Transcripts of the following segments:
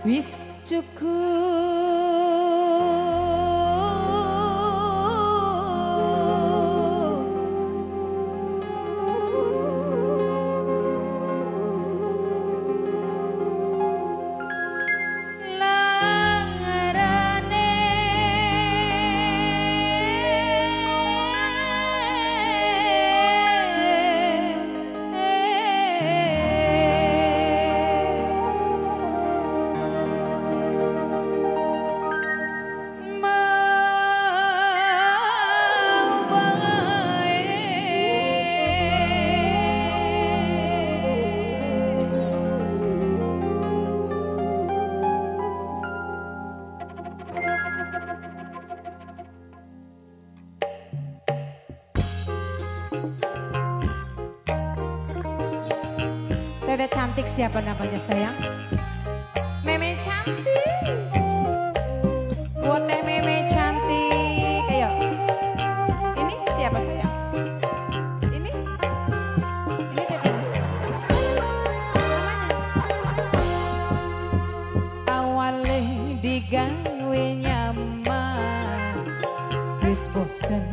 Wis cukup. Dede cantik siapa namanya sayang? Meme cantik. Buat teh meme cantik. Ayo. Ini siapa sayang? Ini? Ini teh. Awalnya digawe nyaman, wis bosen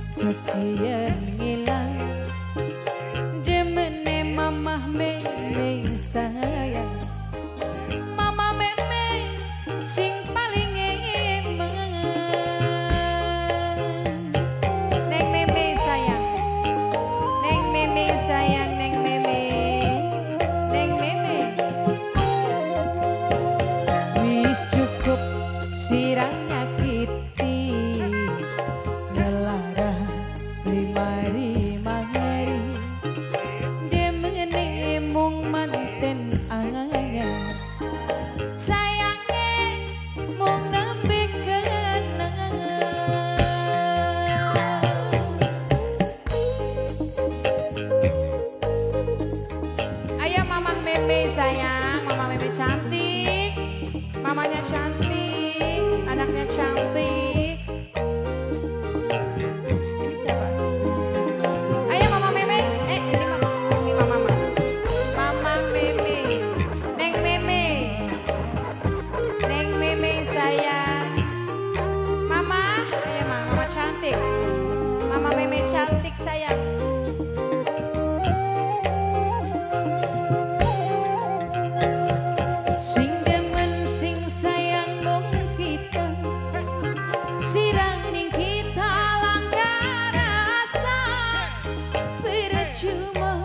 sekian ngilang. Jemene mamah meme sayang, mama meme sing paling emang. Neng meme sayang, neng meme sayang, neng meme, neng meme. Wis cukup sirang nyakiti, ngelarang lima hari. Dia mengenai mung manten angan, sayangnya mung nembe kenangan. Ayo mama meme sayang, mama meme cantik, mamanya cantik, anaknya cantik. Ini siapa? Ayo mama meme, ini mama, ini mama mama. Mama meme, neng meme, neng meme sayang. Mama, ayo mama cantik, mama meme cantik sayang. Sing demen sing sayang mung kita, sirang ning kita langgar rasa. Percuma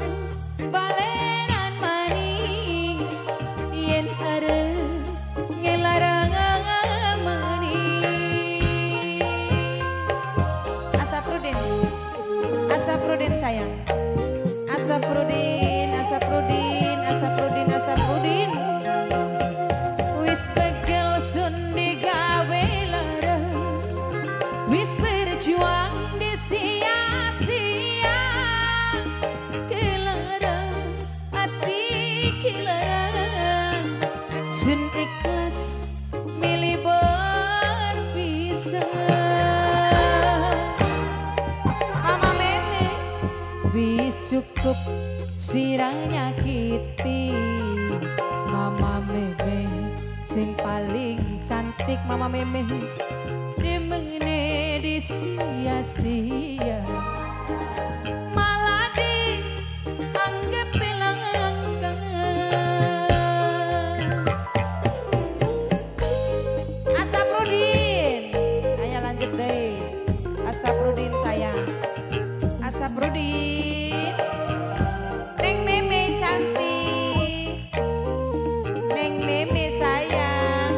balenan maning, yen arep ngelarang maning. Asaprodin, Asaprodin sayang. Asaprodin, Asaprodin, Asaprodin, Asaprodin. Wis pegel sun digawe lara, wis berjuang di sia-sia. Kelara hati kelara, sun ikhlas milih berpisah. Mama meme, wis cukup sirang nyakiti. Mama meme sing paling cantik, mama meme dimene di sia-sia, malah dianggap langgang. Asaprodin, ayo lanjut deh. Asaprodin sayang, Asaprodin. Neng meme cantik, neng meme sayang.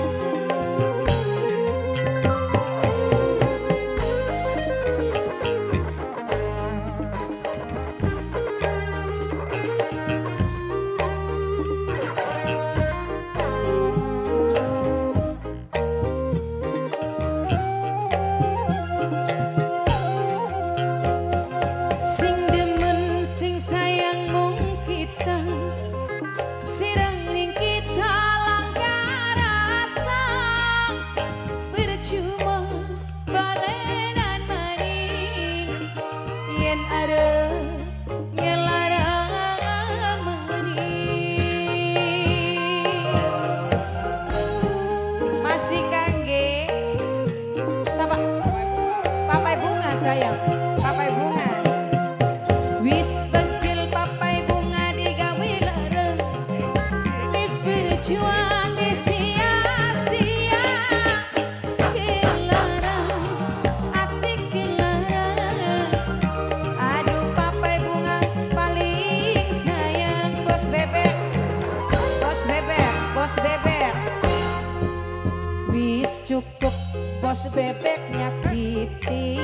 bebek nyakiti.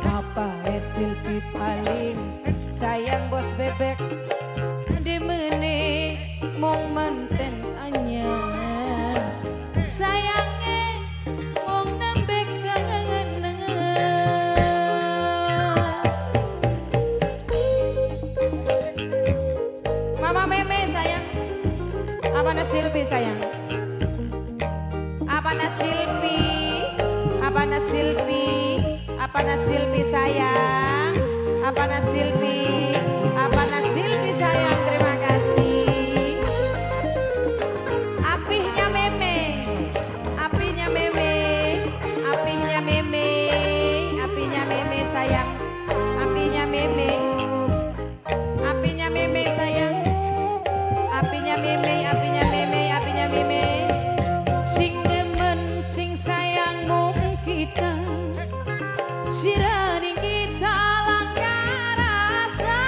Apa Silvi paling sayang bos bebek dimene mong manten anyar. Sayangnya mong nambek kangen. Mama Meme sayang. Apa na Silvi sayang? Apa na Silvi? Apa na Silvi? Apa na Silvi sayang? Apa na Silvi? Apa na Silvi sayang? Terima kasih. Apihnya Meme, apinya Meme, apinya Meme, apinya Meme sayang, apinya Meme, apinya Meme sayang, apinya Meme, apinya Meme, apinya Meme. Sing demen, sing sayang mung kita. Siraning kita langgar rasa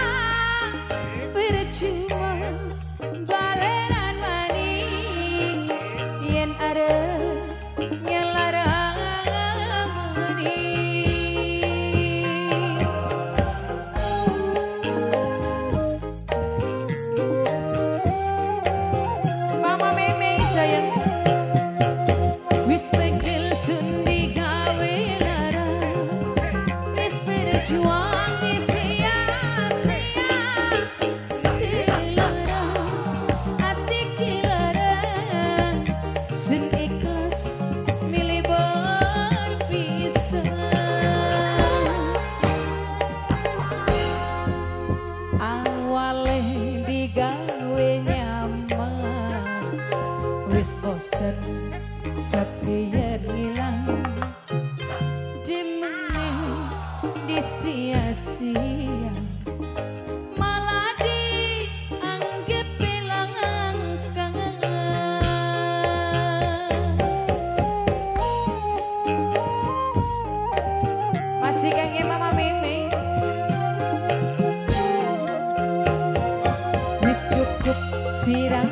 percuma balenan maning yen ada ngelarang maning. Mama Meme sayang wis pegel sundi gawe juang di sia-sia dilarang hati dilarang sun ikhlas milih berpisah. Awale digawe nyaman wis bosen sepian hilang sia-sia malah dianggap bilangan kangen. Masih kangen Mama Meme. Wis cukup sirang